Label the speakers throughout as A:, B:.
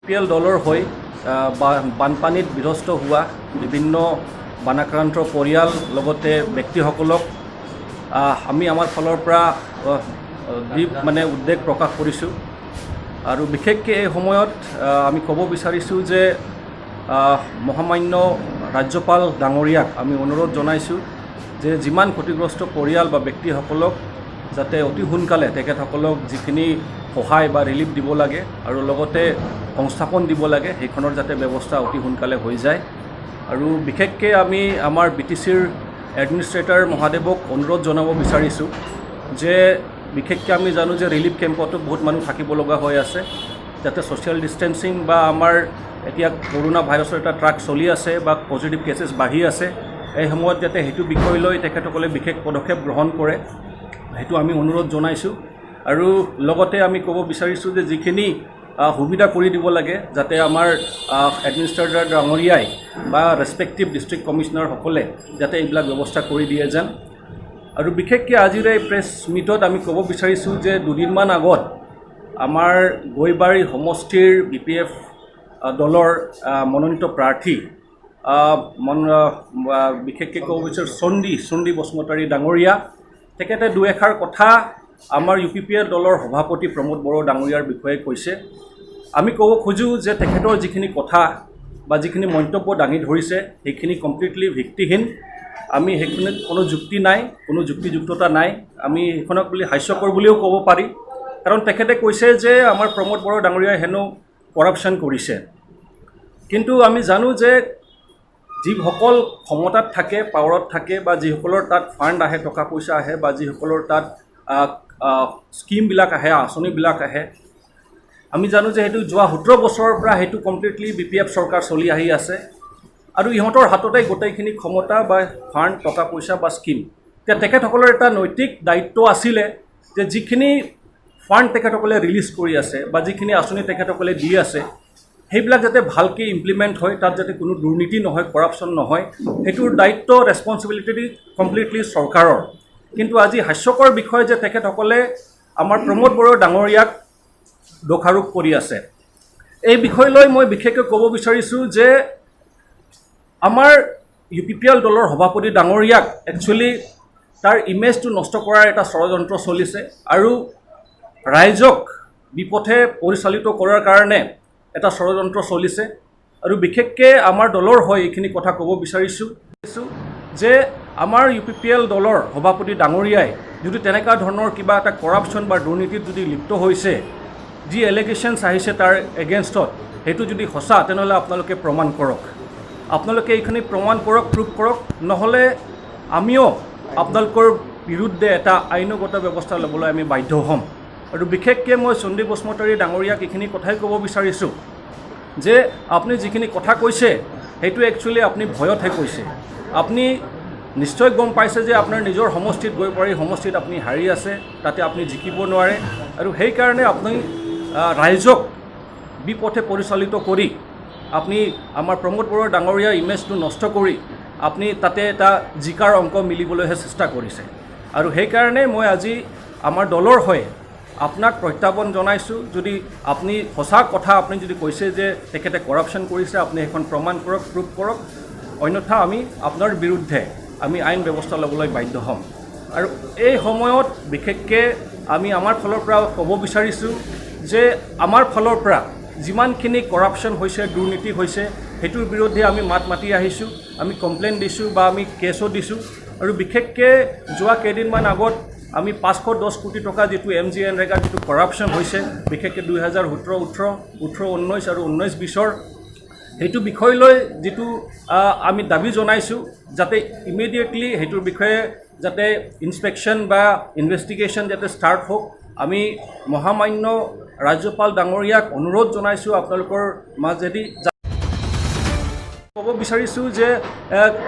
A: UPPL দলৰ হৈ বানপানীত বিধ্বস্ত হোৱা বিভিন্ন বানাক্ৰান্ত পৰিয়াল লগতে ব্যক্তিসকলক আমি আমাৰ ফালৰ পৰা মানে উদ্বেগ প্ৰকাশ কৰিছোঁ আৰু বিশেষকৈ এই সময়ত আমি ক'ব বিচাৰিছোঁ যে মহামান্য ৰাজ্যপাল ডাঙৰীয়াক আমি অনুৰোধ জনাইছোঁ যে যিমান ক্ষতিগ্ৰস্ত পৰিয়াল বা ব্যক্তিসকলক যাতে অতি সোনকালে তেখেতসকলক যিখিনি সহায় বা ৰিলিফ দিব লাগে আৰু লগতে সংস্থাপন দিব লাগে সেইখনৰ যাতে ব্যৱস্থা অতি সোনকালে হৈ যায় আৰু বিশেষকৈ আমি আমাৰ BTCৰ এডমিনিষ্ট্ৰেটৰ মহাদেৱক অনুৰোধ জনাব বিচাৰিছোঁ যে বিশেষকৈ আমি জানো যে ৰিলিফ কেম্পতো বহুত মানুহ থাকিব লগা হৈ আছে যাতে ছ'চিয়েল ডিষ্টেঞ্চিং বা আমাৰ এতিয়া কৰোনা ভাইৰাছৰ এটা ট্ৰাক চলি আছে বা পজিটিভ কেছেছ বাঢ়ি আছে এই সময়ত যাতে সেইটো বিষয় লৈ তেখেতসকলে বিশেষ পদক্ষেপ গ্ৰহণ কৰে সেইটো আমি অনুৰোধ জনাইছোঁ আৰু লগতে আমি ক'ব বিচাৰিছোঁ যে যিখিনি সুবিধা কৰি দিব লাগে যাতে আমাৰ এডমিনিষ্ট্ৰেটৰ ডাঙৰীয়াই বা ৰেছপেক্টিভ ডিষ্ট্ৰিক্ট কমিশ্যনাৰসকলে যাতে এইবিলাক ব্যৱস্থা কৰি দিয়ে যেন আৰু বিশেষকৈ আজিৰ এই প্ৰেছ মিটত আমি ক'ব বিচাৰিছোঁ যে দুদিনমান আগত আমাৰ গৈবাৰী সমষ্টিৰ BPF দলৰ মনোনীত প্ৰাৰ্থী বিশেষকৈ ক'ব বিচাৰোঁ চণ্ডী বসুমতাৰী ডাঙৰীয়া তেখেতে দুই এষাৰ কথা আমাৰ UPPL দলৰ সভাপতি প্ৰমোদ বড়ো ডাঙৰীয়াৰ বিষয়ে কৈছে আমি ক'ব খোজোঁ যে তেখেতৰ যিখিনি কথা বা যিখিনি মন্তব্য দাঙি ধৰিছে সেইখিনি কমপ্লিটলি ভিত্তিহীন আমি সেইখিনিত কোনো যুক্তি নাই কোনো যুক্তিযুক্ততা নাই আমি সেইখনক বুলি হাস্যকৰ বুলিও ক'ব পাৰি কাৰণ তেখেতে কৈছে যে আমাৰ প্ৰমোদ বড়ো ডাঙৰীয়াই হেনো কৰাপশ্যন কৰিছে কিন্তু আমি জানো যে যিসকল ক্ষমতাত থাকে পাৱাৰত থাকে বা যিসকলৰ তাত ফাণ্ড আহে টকা পইচা আহে বা যিসকলৰ তাত স্কিমবিলাক আহে আঁচনিবিলাক আহে আমি জানো যে সেইটো যোৱা 17 বছৰৰ পৰা সেইটো কমপ্লিটলি BPF চৰকাৰ চলি আহি আছে আৰু ইহঁতৰ হাততে গোটেইখিনি ক্ষমতা বা ফাণ্ড টকা পইচা বা স্কিম এতিয়া তেখেতসকলৰ এটা নৈতিক দায়িত্ব আছিলে যে যিখিনি ফাণ্ড তেখেতসকলে ৰিলিজ কৰি আছে বা যিখিনি আঁচনি তেখেতসকলে দি আছে সেইবিলাক যাতে ভালকৈ ইমপ্লিমেণ্ট হয় তাত যাতে কোনো দুৰ্নীতি নহয় কৰাপশ্যন নহয় সেইটোৰ দায়িত্ব ৰেছপনচিবিলিটি কমপ্লিটলি চৰকাৰৰ কিন্তু আজি হাস্যকৰ বিষয় যে তেখেতসকলে আমাৰ প্ৰমোদ বড়ো ডাঙৰীয়াক দোষাৰোপ কৰি আছে এই বিষয় লৈ মই বিশেষকৈ ক'ব বিচাৰিছোঁ যে আমাৰ UPPL দলৰ সভাপতি ডাঙৰীয়াক একচুৱেলি তাৰ ইমেজটো নষ্ট কৰাৰ এটা ষড়যন্ত্ৰ চলিছে আৰু ৰাইজক বিপথে পৰিচালিত কৰাৰ কাৰণে এটা ষড়যন্ত্ৰ চলিছে আৰু বিশেষকৈ আমাৰ দলৰ হৈ এইখিনি কথা ক'ব বিচাৰিছোঁ যে আমাৰ UPPL দলৰ সভাপতি ডাঙৰীয়াই যদি তেনেকুৱা ধৰণৰ কিবা এটা কৰাপশ্যন বা দুৰ্নীতিত যদি লিপ্ত হৈছে যি এলিগেশ্যনছ আহিছে তাৰ এগেইনষ্টত সেইটো যদি সঁচা তেনেহ'লে আপোনালোকে প্ৰমাণ কৰক আপোনালোকে এইখিনি প্ৰমাণ কৰক প্ৰুভ কৰক নহ'লে আমিও আপোনালোকৰ বিৰুদ্ধে এটা আইনগত ব্যৱস্থা ল'বলৈ আমি বাধ্য হ'ম আৰু বিশেষকৈ মই চণ্ডী বসুমতাৰী ডাঙৰীয়াক এইখিনি কথাই ক'ব বিচাৰিছোঁ যে আপুনি যিখিনি কথা কৈছে সেইটো একচুৱেলি আপুনি ভয়তহে কৈছে আপুনি নিশ্চয় গম পাইছে যে আপোনাৰ নিজৰ সমষ্টিত গৈ পাৰি সমষ্টিত আপুনি হাৰি আছে তাতে আপুনি জিকিব নোৱাৰে আৰু সেইকাৰণে আপুনি ৰাইজক বিপথে পৰিচালিত কৰি আপুনি আমাৰ প্ৰমোদ বড়ো ডাঙৰীয়াৰ ইমেজটো নষ্ট কৰি আপুনি তাতে এটা জিকাৰ অংক মিলিবলৈহে চেষ্টা কৰিছে আৰু সেইকাৰণে মই আজি আমাৰ দলৰ হৈ আপোনাক প্ৰত্যাহ্বান জনাইছোঁ যদি আপুনি সঁচা কথা আপুনি যদি কৈছে যে তেখেতে কৰাপশ্যন কৰিছে আপুনি সেইখন প্ৰমাণ কৰক প্ৰুভ কৰক অন্যথা আমি আপোনাৰ বিৰুদ্ধে আমি আইন ব্যৱস্থা ল'বলৈ বাধ্য হ'ম আৰু এই সময়ত বিশেষকৈ আমি আমাৰ ফালৰ পৰা ক'ব বিচাৰিছোঁ যে আমাৰ ফালৰ পৰা যিমানখিনি কৰাপশ্যন হৈছে দুৰ্নীতি হৈছে সেইটোৰ বিৰুদ্ধে আমি মাত মাতি আহিছোঁ আমি কমপ্লেইন দিছোঁ বা আমি কেছো দিছোঁ আৰু বিশেষকৈ যোৱা কেইদিনমান আগত আমি 510 কোটি টকা যিটো NBNN যিটো কৰাপশ্যন হৈছে বিশেষকৈ 2017, 18, 19 আৰু 19-20 সেইটো বিষয় লৈ যিটো আমি দাবী জনাইছোঁ যাতে ইমিডিয়েটলি সেইটোৰ বিষয়ে যাতে ইনস্পেকশ্যন বা ইনভেষ্টিগেশ্যন যাতে ষ্টাৰ্ট হওক আমি মহামান্য ৰাজ্যপাল ডাঙৰীয়াক অনুৰোধ জনাইছোঁ আপোনালোকৰ মাজেদি ক'ব বিচাৰিছোঁ যে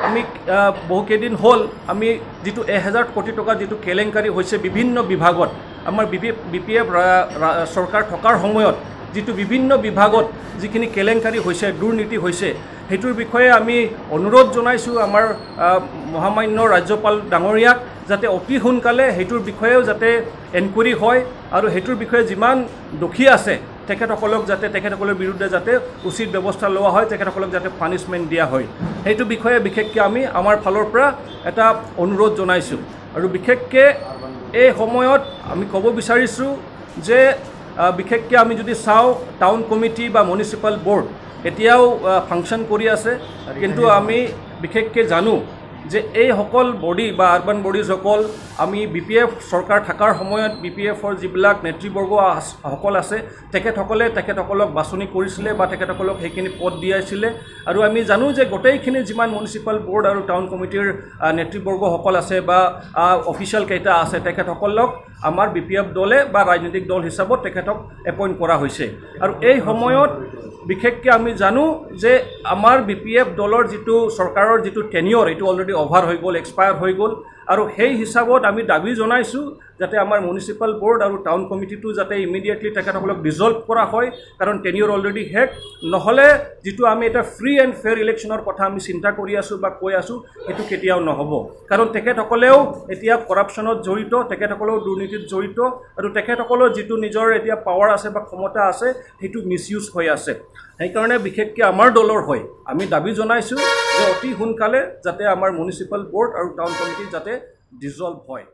A: আমি বহুকেইদিন হ'ল আমি যিটো 1000 কোটি টকা যিটো কেলেংকাৰী হৈছে বিভিন্ন বিভাগত আমাৰ BPF চৰকাৰ থকাৰ সময়ত যিটো বিভিন্ন বিভাগত যিখিনি কেলেংকাৰী হৈছে দুৰ্নীতি হৈছে সেইটোৰ বিষয়ে আমি অনুৰোধ জনাইছোঁ আমাৰ মহামান্য ৰাজ্যপাল ডাঙৰীয়াক যাতে অতি সোনকালে সেইটোৰ বিষয়েও যাতে এনকুৱাৰী হয় আৰু সেইটোৰ বিষয়ে যিমান দোষী আছে তেখেতসকলক যাতে তেখেতসকলৰ বিৰুদ্ধে যাতে উচিত ব্যৱস্থা লোৱা হয়, তেখেতসকলক যাতে পানিছমেণ্ট দিয়া হয়, সেইটো বিষয়ে বিশেষকৈ আমি আমাৰ ফালৰ পৰা এটা অনুৰোধ জনাইছোঁ। আৰু বিশেষকৈ এই সময়ত আমি ক'ব বিচাৰিছোঁ যে বিশেষকৈ আমি যদি চাওঁ টাউন কমিটি বা মিউনিচিপাল বৰ্ড এতিয়াও ফাংচন কৰি আছে, কিন্তু আমি বিশেষকৈ জানো যে এইসকল বডি বা আৰ্বান বডিজসকল আমি BPF চৰকাৰ থকাৰ সময়ত BPFৰ যিবিলাক নেতৃবৰ্গ সকল আছে তেখেতসকলে তেখেতসকলক বাছনি কৰিছিলে বা তেখেতসকলক সেইখিনি পদ দিয়াইছিলে। আৰু আমি জানো যে গোটেইখিনি যিমান মিউনিচিপাল বৰ্ড আৰু টাউন কমিটিৰ নেতৃবৰ্গসকল আছে বা অফিচিয়েল কেইটা আছে তেখেতসকলক আমাৰ BPF দলে বা ৰাজনৈতিক দল হিচাপত তেখেতক এপইণ্ট কৰা হৈছে। আৰু এই সময়ত বিশেষকৈ আমি জানো যে আমাৰ BPF দলৰ যিটো চৰকাৰৰ যিটো টেনিয়ৰ এইটো অলৰেডি অভাৰ হৈ গ'ল, এক্সপায়াৰ হৈ গ'ল। আৰু সেই হিচাপত আমি দাবী জনাইছোঁ যাতে আমাৰ মিউনিচিপাল বৰ্ড আৰু টাউন কমিটিটো যাতে ইমিডিয়েটলি তেখেতসকলক ডিজলভ কৰা হয়, কাৰণ টেনিয়ৰ অলৰেডি শেষ। নহ'লে যিটো আমি এটা ফ্ৰী এণ্ড ফেয়াৰ ইলেকশ্যনৰ কথা আমি চিন্তা কৰি আছোঁ বা কৈ আছোঁ সেইটো কেতিয়াও নহ'ব, কাৰণ তেখেতসকলেও এতিয়া কৰাপশ্যনত জড়িত, তেখেতসকলেও দুৰ্নীতিত জড়িত, আৰু তেখেতসকলৰ যিটো নিজৰ এতিয়া পাৱাৰ আছে বা ক্ষমতা আছে সেইটো মিছইউজ হৈ আছে। সেইকাৰণে বিশেষকৈ আমাৰ দলৰ হৈ আমি দাবী জনাইছোঁ যে অতি সোনকালে যাতে আমাৰ মিউনিচিপাল বৰ্ড আৰু টাউন কমিটি যাতে ডিজলভ হয়।